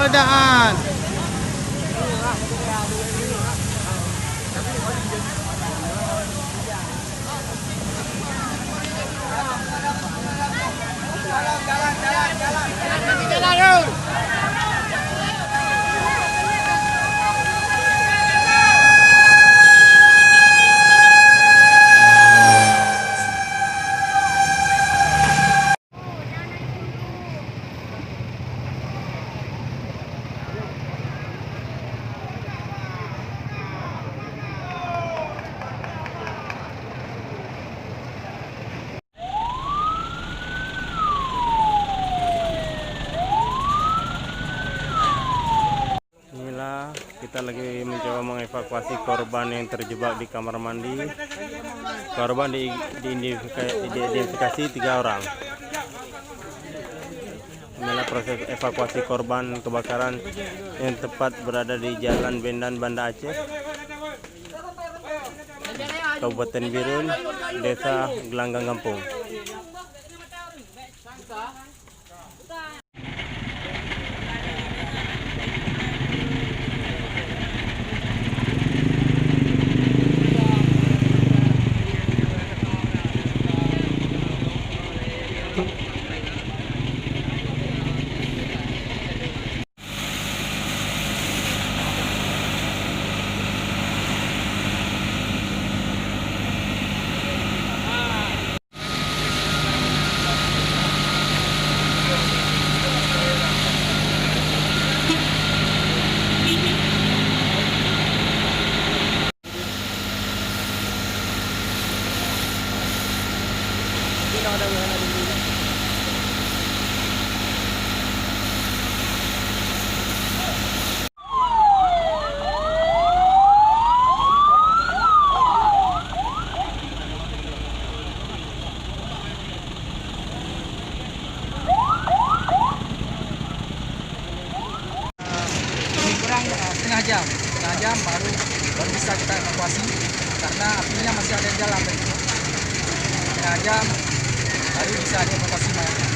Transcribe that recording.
meledakan. Jalan. Kita lagi mencoba mengevakuasi korban yang terjebak di kamar mandi. Korban diidentifikasi 3 orang. Inilah proses evakuasi korban kebakaran yang tepat berada di Jalan Bendan, Banda Aceh, Kabupaten Birun, Desa Gelanggang Kampung. Kurang setengah jam baru bisa kita evakuasi karena apinya masih ada di jalan. Setengah jam baru bisa dievakuasi mayatnya.